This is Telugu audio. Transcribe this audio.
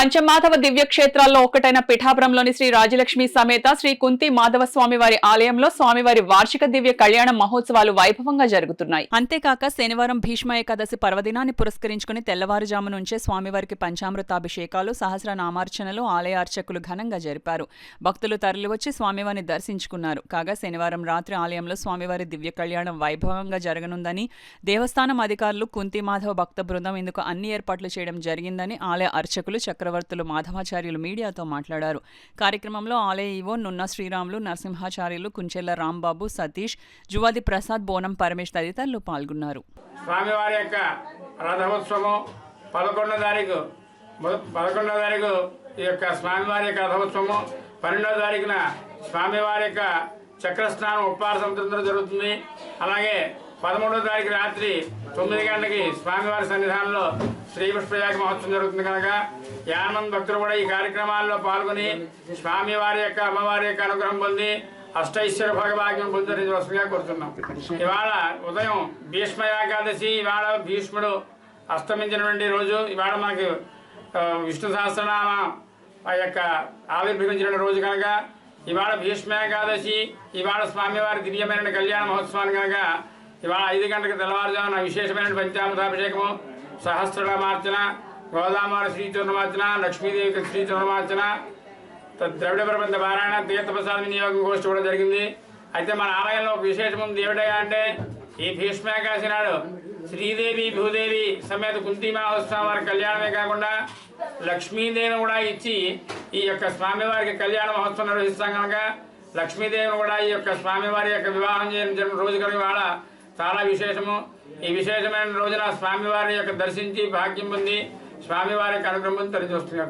పంచమాధవ దివ్య క్షేత్రాల్లో ఒకటైన పిఠాపురంలోని శ్రీ రాజలక్ష్మి సమేత శ్రీ కుంతి మాధవ స్వామివారి ఆలయంలో స్వామివారి వార్షిక దివ్య కళ్యాణ మహోత్సవాలు వైభవంగా జరుగుతున్నాయి. అంతేకాక శనివారం భీష్మ ఏకాదశి పర్వదినాన్ని పురస్కరించుకుని తెల్లవారుజాము నుంచే స్వామివారికి పంచామృతాభిషేకాలు, సహస్రనామార్చనలు ఆలయ అర్చకులు ఘనంగా జరిపారు. భక్తులు తరలివచ్చి స్వామివారిని దర్శించుకున్నారు. కాగా శనివారం రాత్రి ఆలయంలో స్వామివారి దివ్య కళ్యాణం వైభవంగా జరగనుందని దేవస్థానం అధికారులు, కుంతి మాధవ భక్త బృందం ఇందుకు అన్ని ఏర్పాట్లు చేయడం జరిగిందని ఆలయ అర్చకులు చక్రవర్తులు మాధవాచార్యులు మీడియాతో మాట్లాడారు. కార్యక్రమంలో ఆలయ ఈవో నున్న శ్రీరాములు, నరసింహాచార్యులు, కుంచెల్ల రాంబాబు, సతీష్, జువాది ప్రసాద్, బోనం పరమేష్ తదితరులు పాల్గొన్నారు. స్వామివారి యొక్క రథోత్సవం 11వ తారీఖు ఈ యొక్క స్వామివారి యొక్క రథోత్సవం, 12వ తారీఖున స్వామివారి యొక్క చక్రస్నానం ఉపహార సముద్రంలో జరుగుతుంది. అలాగే 13వ తారీఖు రాత్రి 9 గంటలకి స్వామివారి సన్నిధానంలో శ్రీ పుష్పయాగ మహోత్సవం జరుగుతుంది కనుక యానమంది భక్తులు కూడా ఈ కార్యక్రమాల్లో పాల్గొని స్వామివారి యొక్క అమ్మవారి యొక్క అనుగ్రహం పొంది అష్టైశ్వర్య భగభాగ్యం పొందని వస్తుగా కోరుతున్నాం. ఇవాళ ఉదయం భీష్మ ఏకాదశి, ఇవాళ భీష్ముడు అస్తమించినటువంటి రోజు. ఇవాళ మనకు విష్ణు సహస్రనామ ఆ యొక్క ఆవిర్భవించిన రోజు కనుక ఇవాళ భీష్మ ఏకాదశి, ఇవాళ స్వామివారి దివ్యమైన కళ్యాణ మహోత్సవాన్ని కనుక ఇవాళ 5 గంటలకు తెల్లవారుజామున విశేషమైన పంచామృతాభిషేకము, సహస్రనామార్చన, గోదామార శ్రీచూర్ణమార్చన, లక్ష్మీదేవికి శ్రీచూర్ణమార్చన, ద్రవిడ ప్రబంధ పారాయణ, తీర్థప్రసాద వినియోగం గోష్ఠి కూడా జరిగింది. అయితే మన ఆలయంలో ఒక విశేషం ఉంది. ఏమిటయా అంటే ఈ భీష్మేకాదశి నాడు శ్రీదేవి భూదేవి సమేత కుంతి మహోత్సవం వారి కళ్యాణమే కాకుండా లక్ష్మీదేవిని కూడా ఇచ్చి ఈ యొక్క స్వామివారికి కళ్యాణ మహోత్సవం నిర్వహిస్తాం కనుక లక్ష్మీదేవిని కూడా ఈ యొక్క స్వామివారి యొక్క వివాహం చేసిన రోజు కనుక ఇవాళ చాలా విశేషము. ఈ విశేషమైన రోజున స్వామివారి యొక్క దర్శించి భాగ్యం పొంది స్వామివారి యొక్క అనుగ్రహం తెలియజేస్తున్నారు.